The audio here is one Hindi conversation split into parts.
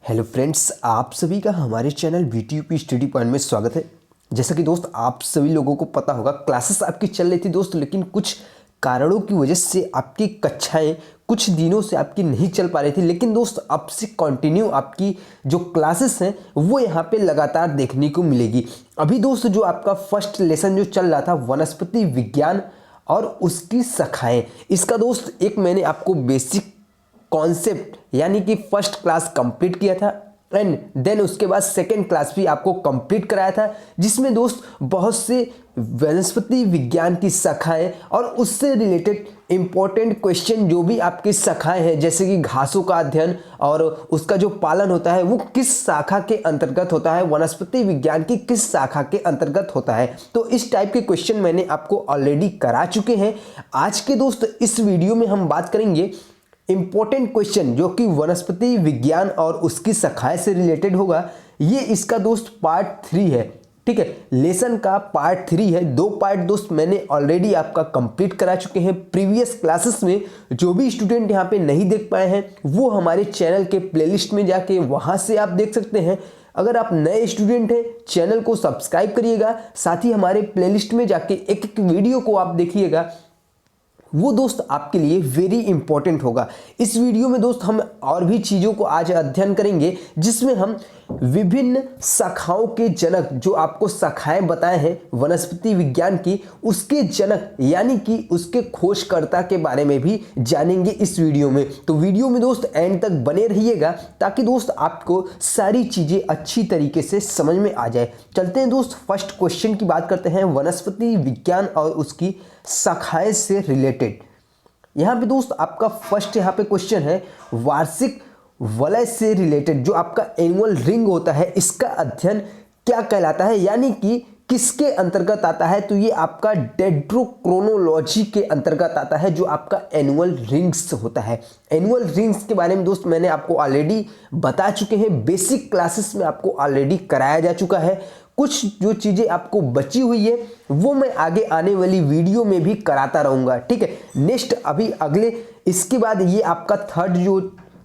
हेलो फ्रेंड्स, आप सभी का हमारे चैनल वीटीयूपी स्टडी पॉइंट में स्वागत है। जैसा कि दोस्त आप सभी लोगों को पता होगा, क्लासेस आपकी चल रही थी दोस्त, लेकिन कुछ कारणों की वजह से आपकी कक्षाएं कुछ दिनों से आपकी नहीं चल पा रही थी। लेकिन दोस्त अब से कंटिन्यू आपकी जो क्लासेस हैं वो यहाँ पे लगातार देखने को मिलेगी। अभी दोस्त जो आपका फर्स्ट लेसन जो चल रहा था वनस्पति विज्ञान और उसकी शाखाएं, इसका दोस्त एक मैंने आपको बेसिक कॉन्सेप्ट यानी कि फर्स्ट क्लास कंप्लीट किया था एंड देन उसके बाद सेकेंड क्लास भी आपको कंप्लीट कराया था, जिसमें दोस्त बहुत से वनस्पति विज्ञान की शाखाएं और उससे रिलेटेड इंपॉर्टेंट क्वेश्चन जो भी आपकी शाखाएं हैं, जैसे कि घासों का अध्ययन और उसका जो पालन होता है वो किस शाखा के अंतर्गत होता है, वनस्पति विज्ञान की किस शाखा के अंतर्गत होता है। तो इस टाइप के क्वेश्चन मैंने आपको ऑलरेडी करा चुके हैं। आज के दोस्त इस वीडियो में हम बात करेंगे इंपॉर्टेंट क्वेश्चन जो कि वनस्पति विज्ञान और उसकी शाखाएं से रिलेटेड होगा। ये इसका दोस्त पार्ट 3 है, ठीक है, लेसन का पार्ट 3 है। 2 पार्ट दोस्त मैंने ऑलरेडी आपका कंप्लीट करा चुके हैं प्रीवियस क्लासेस में। जो भी स्टूडेंट यहाँ पे नहीं देख पाए हैं वो हमारे चैनल के प्लेलिस्ट में जाके वहाँ से आप देख सकते हैं। अगर आप नए स्टूडेंट हैं चैनल को सब्सक्राइब करिएगा, साथ ही हमारे प्लेलिस्ट में जाके एक एक वीडियो को आप देखिएगा, वो दोस्त आपके लिए वेरी इंपॉर्टेंट होगा। इस वीडियो में दोस्त हम और भी चीज़ों को आज अध्ययन करेंगे, जिसमें हम विभिन्न शाखाओं के जनक जो आपको शाखाएं बताए हैं वनस्पति विज्ञान की, उसके जनक यानी कि उसके खोजकर्ता के बारे में भी जानेंगे इस वीडियो में। तो वीडियो में दोस्त एंड तक बने रहिएगा ताकि दोस्त आपको सारी चीज़ें अच्छी तरीके से समझ में आ जाए। चलते हैं दोस्त फर्स्ट क्वेश्चन की बात करते हैं, वनस्पति विज्ञान और उसकी शाखाएं से रिलेटेड। यहाँ पे दोस्त आपका फर्स्ट यहाँ पे क्वेश्चन है, वार्षिक वलय से रिलेटेड जो आपका एनुअल रिंग होता है इसका अध्ययन क्या कहलाता है, यानी कि किसके अंतर्गत आता है। तो ये आपका डेंड्रोक्रोनोलॉजी के अंतर्गत आता है, जो आपका एनुअल रिंग्स होता है। एनुअल रिंग्स के बारे में दोस्त मैंने आपको ऑलरेडी बता चुके हैं, बेसिक क्लासेस में आपको ऑलरेडी कराया जा चुका है। कुछ जो चीज़ें आपको बची हुई है वो मैं आगे आने वाली वीडियो में भी कराता रहूँगा, ठीक है। नेक्स्ट अभी अगले इसके बाद ये आपका थर्ड जो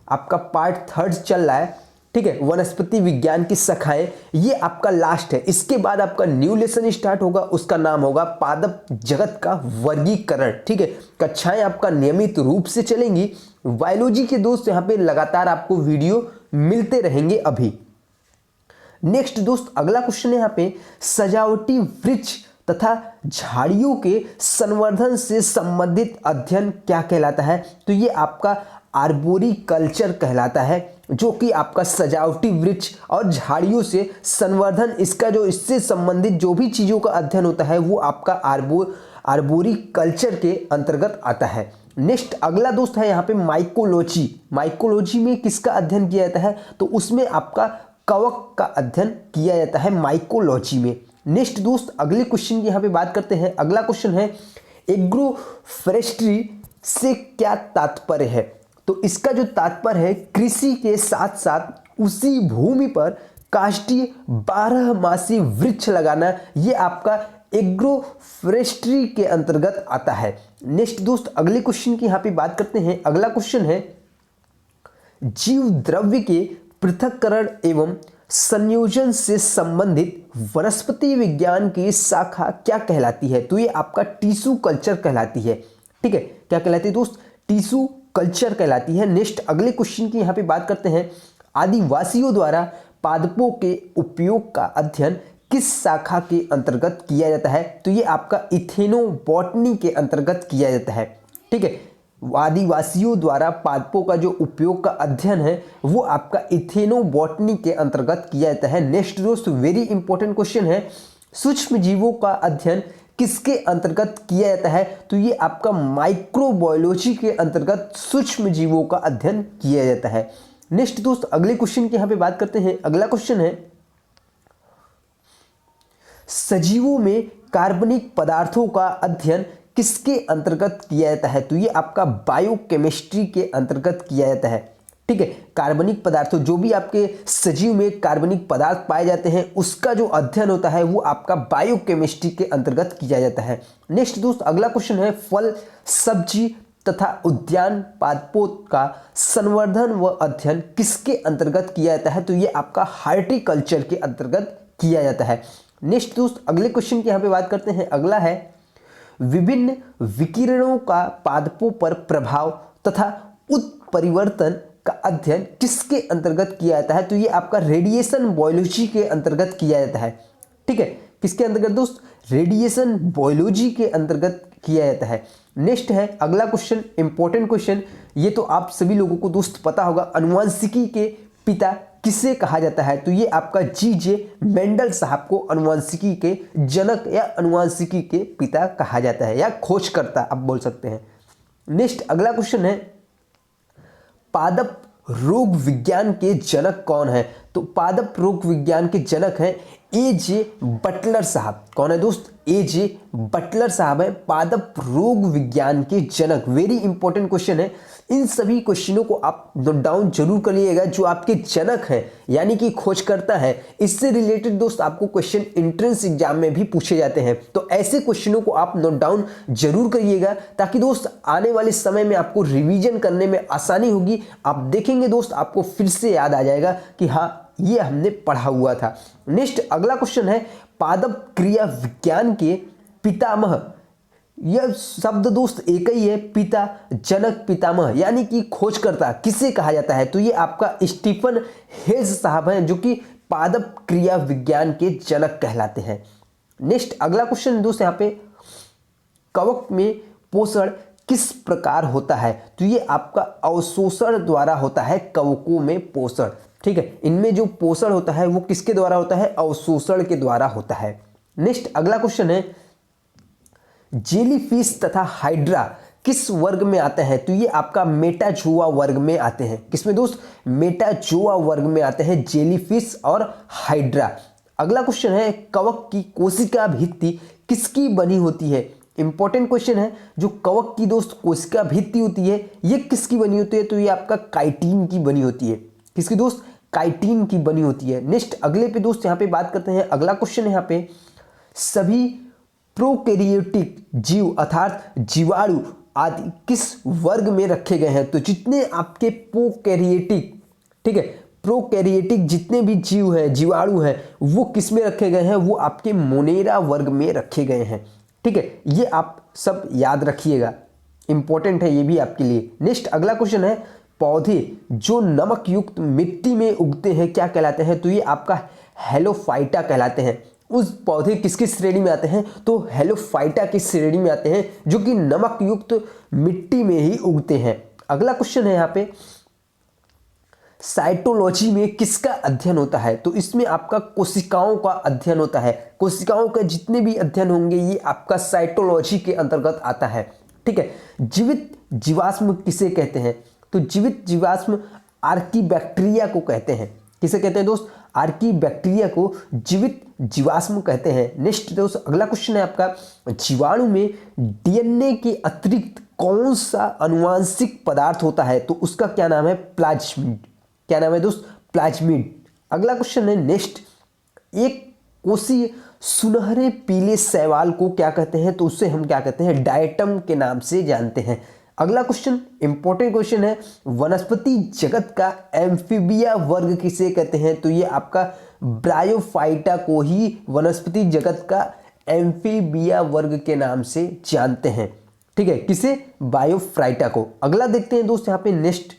आपका पार्ट 3 चल रहा है, ठीक है, वनस्पति विज्ञान की शाखाएं, ये आपका लास्ट है। इसके बाद आपका न्यू लेसन स्टार्ट होगा, उसका नाम होगा पादप जगत का वर्गीकरण, ठीक है। कक्षाएं आपका नियमित रूप से चलेंगी। बायोलॉजी के दोस्त यहाँ पे लगातार आपको वीडियो मिलते रहेंगे। अभी नेक्स्ट दोस्त अगला क्वेश्चन है यहाँ पे, सजावटी वृक्ष तथा झाड़ियों के संवर्धन से संबंधित अध्ययन क्या कहलाता है। तो ये आपका आर्बोरिकल्चर कहलाता है, जो कि आपका सजावटी वृक्ष और झाड़ियों से संवर्धन, इसका जो इससे संबंधित जो भी चीज़ों का अध्ययन होता है वो आपका आर्बोरिकल्चर के अंतर्गत आता है। नेक्स्ट अगला दोस्त है यहाँ पे माइकोलॉजी। माइकोलॉजी में किसका अध्ययन किया जाता है, तो उसमें आपका कवक का अध्ययन किया जाता है माइकोलॉजी में। नेक्स्ट दोस्त अगले क्वेश्चन की यहाँ पे बात करते हैं। अगला क्वेश्चन है, एग्रो फॉरेस्ट्री से क्या तात्पर्य है। तो इसका जो तात्पर्य है, कृषि के साथ साथ उसी भूमि पर काष्ठीय 12 वृक्ष लगाना, ये आपका एग्रो फॉरेस्ट्री के अंतर्गत आता है। नेक्स्ट दोस्त अगले क्वेश्चन की यहाँ पे बात करते हैं। अगला क्वेश्चन है, जीव द्रव्य के पृथक्करण एवं संयोजन से संबंधित वनस्पति विज्ञान की शाखा क्या कहलाती है। तो ये आपका टिश्यू कल्चर कहलाती है, ठीक है। क्या कहलाती है दोस्त, टिश्यू कल्चर कहलाती है। नेक्स्ट अगले क्वेश्चन की यहाँ पे बात करते हैं, आदिवासियों द्वारा पादपों के उपयोग का अध्ययन किस शाखा के अंतर्गत किया जाता है। तो ये आपका इथेनोबॉटनी के अंतर्गत किया जाता है, ठीक है। आदिवासियों द्वारा पादपों का जो उपयोग का अध्ययन है वो आपका इथेनोबॉटनी के अंतर्गत किया जाता है। नेक्स्ट दोस्त वेरी इंपॉर्टेंट क्वेश्चन है, सूक्ष्म जीवों का अध्ययन किसके अंतर्गत किया जाता है। तो ये आपका माइक्रोबायोलॉजी के अंतर्गत सूक्ष्म जीवों का अध्ययन किया जाता है। नेक्स्ट दोस्त अगले क्वेश्चन की यहाँ पे बात करते हैं। अगला क्वेश्चन है, सजीवों में कार्बनिक पदार्थों का अध्ययन किसके अंतर्गत किया जाता है। तो ये आपका बायोकेमिस्ट्री के अंतर्गत किया जाता है, ठीक है। कार्बनिक पदार्थों, जो भी आपके सजीव में कार्बनिक पदार्थ पाए जाते हैं उसका जो अध्ययन होता है वो आपका बायोकेमिस्ट्री के अंतर्गत किया जाता है। नेक्स्ट दोस्त अगला क्वेश्चन है, फल सब्जी तथा उद्यान पादपों का संवर्धन व अध्ययन किसके अंतर्गत किया जाता है? तो ये आपका हार्टिकल्चर के अंतर्गत किया जाता है। नेक्स्ट दोस्त अगले क्वेश्चन की यहाँ पे बात करते हैं। अगला है विभिन्न विकिरणों का पादपों पर प्रभाव तथा उत्परिवर्तन का अध्ययन किसके अंतर्गत किया जाता है? तो ये आपका रेडिएशन बायोलॉजी के अंतर्गत किया जाता है। ठीक है, किसके अंतर्गत दोस्त? रेडिएशन बायोलॉजी के अंतर्गत किया जाता है। नेक्स्ट है अगला क्वेश्चन, इंपॉर्टेंट क्वेश्चन, ये तो आप सभी लोगों को दोस्त पता होगा, अनुवांशिकी के पिता किसे कहा जाता है? तो ये आपका जीजे मेंडल साहब को अनुवांशिकी के जनक या अनुवांशिकी के पिता कहा जाता है, या खोजकर्ता आप बोल सकते हैं। नेक्स्ट अगला क्वेश्चन है पादप रोग विज्ञान के जनक कौन है? तो पादप रोग विज्ञान के जनक हैं ए.जे. बटलर साहब। कौन है दोस्त? ए.जे. बटलर साहब है पादप रोग विज्ञान के जनक। वेरी इंपॉर्टेंट क्वेश्चन है, इन सभी क्वेश्चनों को आप नोट डाउन जरूर करिएगा। जो आपके जनक हैं यानी कि खोजकर्ता है, इससे रिलेटेड दोस्त आपको क्वेश्चन एंट्रेंस एग्जाम में भी पूछे जाते हैं। तो ऐसे क्वेश्चनों को आप नोट डाउन जरूर करिएगा, ताकि दोस्त आने वाले समय में आपको रिवीजन करने में आसानी होगी। आप देखेंगे दोस्त आपको फिर से याद आ जाएगा कि हाँ ये हमने पढ़ा हुआ था। नेक्स्ट अगला क्वेश्चन है पादप क्रिया विज्ञान के पितामह। यह शब्द दोस्त एक ही है, पिता, जनक, पितामह यानी कि खोजकर्ता किसे कहा जाता है? तो ये आपका स्टीफन हेज साहब हैं, जो कि पादप क्रिया विज्ञान के जनक कहलाते हैं। नेक्स्ट अगला क्वेश्चन दोस्त यहाँ पे कवक में पोषण किस प्रकार होता है? तो ये आपका अवशोषण द्वारा होता है कवकों में पोषण। ठीक है, इनमें जो पोषण होता है वो किसके द्वारा होता है? अवशोषण के द्वारा होता है। नेक्स्ट अगला क्वेश्चन है जेलीफिश तथा हाइड्रा किस वर्ग में आते हैं? तो ये आपका मेटाजोआ वर्ग में आते हैं। किसमें दोस्त? मेटाजोआ वर्ग में आते हैं जेलीफिश और हाइड्रा। अगला क्वेश्चन है कवक की कोशिका भित्ति किसकी बनी होती है? इंपॉर्टेंट क्वेश्चन है। जो कवक की दोस्त कोशिका भित्ति होती है ये किसकी बनी होती है? तो ये आपका काइटिन की बनी होती है। किसकी दोस्त? काइटिन की बनी होती है। नेक्स्ट अगले पे दोस्त यहाँ पे बात करते हैं। अगला क्वेश्चन है यहाँ पे सभी प्रोकैरियोटिक जीव अर्थात जीवाणु आदि किस वर्ग में रखे गए हैं? तो जितने आपके प्रोकैरियोटिक, ठीक है, प्रोकैरियोटिक जितने भी जीव हैं, जीवाणु हैं, वो किस में रखे गए हैं? वो आपके मोनेरा वर्ग में रखे गए हैं। ठीक है, ये आप सब याद रखिएगा, इंपॉर्टेंट है ये भी आपके लिए। नेक्स्ट अगला क्वेश्चन है पौधे जो नमक युक्त मिट्टी में उगते हैं क्या कहलाते हैं? तो ये आपका हेलोफाइटा कहलाते हैं। उस पौधे किसकी श्रेणी में आते हैं? तो हेलोफाइटा की श्रेणी में आते हैं, जो कि नमक युक्त मिट्टी में ही उगते हैं। अगला क्वेश्चन है यहाँ पे साइटोलॉजी में किसका अध्ययन होता है? तो इसमें आपका कोशिकाओं का अध्ययन होता है। कोशिकाओं के जितने भी अध्ययन होंगे ये आपका साइटोलॉजी के अंतर्गत आता है। ठीक है, जीवित जीवाश्म किसे कहते हैं? तो जीवित जीवाश्म आर्कीबैक्टीरिया को कहते हैं। किसे कहते हैं दोस्त? आर्कीबैक्टीरिया को जीवित जीवाश्म कहते हैं। नेक्स्ट दोस्त अगला क्वेश्चन है आपका जीवाणु में डीएनए के अतिरिक्त कौन सा अनुवांशिक पदार्थ होता है? तो उसका क्या नाम है? प्लाज्मिड। क्या नाम है दोस्त? प्लाज्मिड। अगला क्वेश्चन है नेक्स्ट एक कोशीय सुनहरे पीले शैवाल को क्या कहते हैं? तो उससे हम क्या कहते हैं? डायटम के नाम से जानते हैं। अगला क्वेश्चन इंपॉर्टेंट क्वेश्चन है वनस्पति जगत का एम्फीबिया वर्ग किसे कहते हैं? तो ये आपका ब्रायोफाइटा को ही वनस्पति जगत का एम्फीबिया वर्ग के नाम से जानते हैं। ठीक है, किसे? बायोफाइटा को। अगला देखते हैं दोस्त यहाँ पे नेक्स्ट।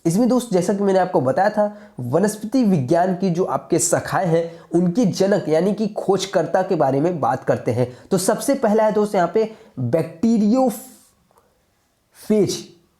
इसमें दोस्त जैसा कि मैंने आपको बताया था वनस्पति विज्ञान की जो आपके शाखाएं हैं उनके जनक यानी कि खोजकर्ता के बारे में बात करते हैं। तो सबसे पहला है दोस्त यहाँ पे बैक्टीरियोफेज।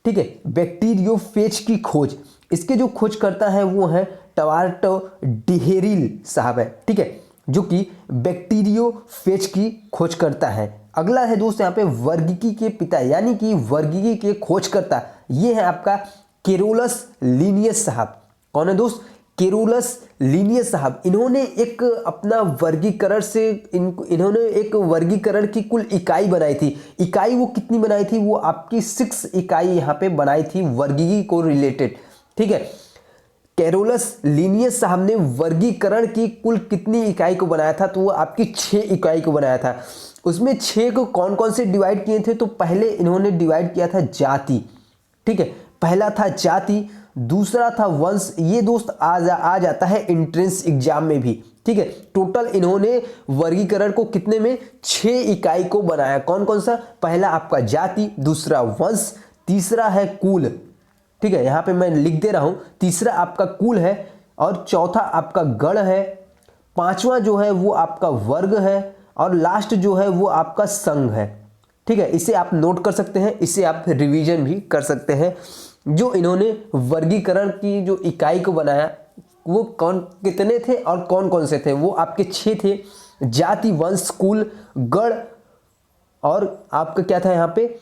ठीक है, बैक्टीरियोफेज की खोज, इसके जो खोजकर्ता है वो है टवार्टो डिहेरिल साहब है। ठीक है, जो कि बैक्टीरियोफेज की खोजकर्ता है। अगला है दोस्त यहाँ पे वर्गीकी के पिता यानी कि वर्गीकी के खोजकर्ता, ये है आपका केरोलस लिनियस साहब। कौन है दोस्त? केरोलस लिनियस साहब। इन्होंने एक अपना वर्गीकरण से इन्होंने एक वर्गीकरण की कुल इकाई बनाई थी। इकाई वो कितनी बनाई थी? वो आपकी 6 इकाई यहाँ पे बनाई थी वर्गीकी को रिलेटेड। ठीक है, कैरोलस लिनियस साहब ने वर्गीकरण की कुल कितनी इकाई को बनाया था? तो वो आपकी 6 इकाई को बनाया था। उसमें 6 को कौन कौन से डिवाइड किए थे? तो पहले इन्होंने डिवाइड किया था जाति, ठीक है, पहला था जाति, दूसरा था वंश। ये दोस्त आ जाता है एंट्रेंस एग्जाम में भी, ठीक है। टोटल इन्होंने वर्गीकरण को कितने में? 6 इकाई को बनाया। कौन कौन सा? पहला आपका जाति, दूसरा वंश, तीसरा है कुल, ठीक है, यहां पे मैं लिख दे रहा हूं, तीसरा आपका कुल है, और चौथा आपका गण है, पांचवा जो है वो आपका वर्ग है, और लास्ट जो है वो आपका संघ है, ठीक है। इसे आप नोट कर सकते हैं, इसे आप रिवीजन भी कर सकते हैं। जो इन्होंने वर्गीकरण की जो इकाई को बनाया वो कौन कितने थे और कौन कौन से थे? वो आपके 6 थे, जाति, वंश, कुल, गण, और आपका क्या था यहाँ पे?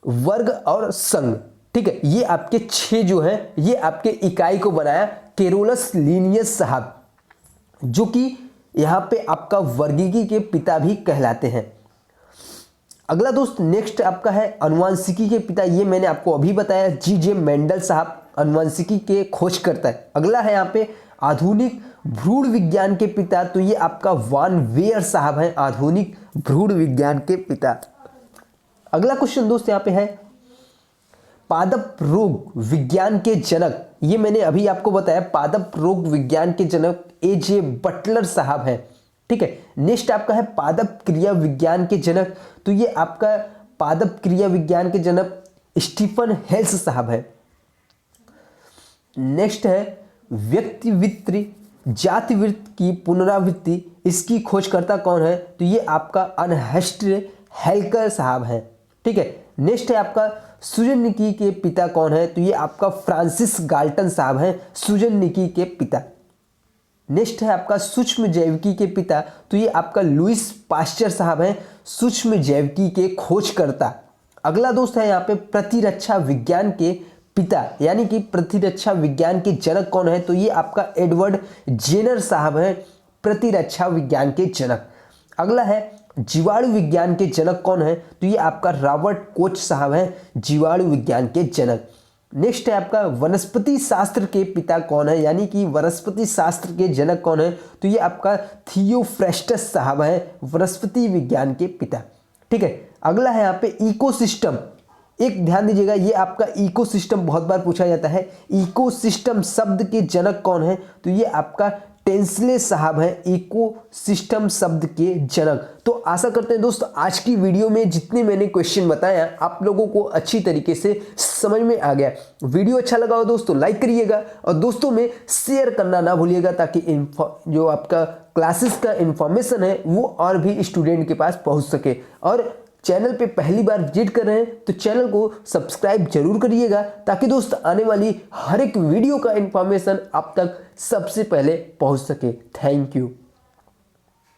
वर्ग और संघ, ठीक है। ये आपके 6 जो है ये आपके इकाई को बनाया कैरोलस लिनियस साहब, जो कि यहां पे आपका वर्गीकी के पिता भी कहलाते हैं। अगला दोस्त नेक्स्ट आपका है अनुवांशिकी के पिता। ये मैंने आपको अभी बताया, जी.जे. मेंडल साहब अनुवांशिकी के खोज करता है। अगला है यहाँ पे आधुनिक भ्रूण विज्ञान के पिता, तो ये आपका वान वेयर साहब हैं, आधुनिक भ्रूण विज्ञान के पिता। अगला क्वेश्चन दोस्त यहाँ पे है पादप रोग विज्ञान के जनक। ये मैंने अभी आपको बताया, पादप रोग विज्ञान के जनक ए.जे. बटलर साहब हैं, ठीक है। नेक्स्ट आपका है पादप क्रिया विज्ञान के जनक, तो ये आपका पादप क्रिया विज्ञान के जनक स्टीफन हेल्स साहब है। नेक्स्ट है व्यक्तिवृत्ति जातिवृत्त की पुनरावृत्ति, इसकी खोजकर्ता कौन है? तो ये आपका अर्नस्ट हेल्कर साहब हैं, ठीक है। नेक्स्ट है आपका सुजनिकी के पिता कौन है? तो ये आपका फ्रांसिस गाल्टन साहब हैं, सुजनिकी के पिता। नेक्स्ट है आपका सूक्ष्म जैविकी के पिता, तो ये आपका लुइस पास्चर साहब हैं, सूक्ष्म जैविकी के खोजकर्ता। अगला दोस्त है यहाँ पे प्रतिरक्षा विज्ञान के पिता, यानी कि प्रतिरक्षा विज्ञान के जनक कौन है? तो ये आपका एडवर्ड जेनर साहब हैं, प्रतिरक्षा विज्ञान के जनक। अगला है जीवाणु विज्ञान के जनक कौन है? तो ये आपका रॉबर्ट कोच साहब हैं, जीवाणु विज्ञान के जनक। नेक्स्ट है आपका वनस्पति शास्त्र के पिता कौन है, यानी कि वनस्पति शास्त्र के जनक कौन है? तो ये आपका थियोफ्रेस्टस साहब हैं, वनस्पति विज्ञान के पिता, ठीक है। अगला है यहाँ पे इकोसिस्टम। एक ध्यान दीजिएगा, ये आपका इकोसिस्टम बहुत बार पूछा जाता है। इकोसिस्टम शब्द के जनक कौन है? तो ये आपका टेंसले साहब हैं, इकोसिस्टम शब्द के जनक। तो आशा करते हैं दोस्त आज की वीडियो में जितने मैंने क्वेश्चन बताया आप लोगों को अच्छी तरीके से समझ में आ गया। वीडियो अच्छा लगा हो दोस्तों लाइक करिएगा और दोस्तों में शेयर करना ना भूलिएगा, ताकि जो आपका क्लासेस का इंफॉर्मेशन है वो और भी स्टूडेंट के पास पहुंच सके। और चैनल पे पहली बार विजिट कर रहे हैं तो चैनल को सब्सक्राइब जरूर करिएगा, ताकि दोस्त आने वाली हर एक वीडियो का इंफॉर्मेशन आप तक सबसे पहले पहुंच सके। Thank you.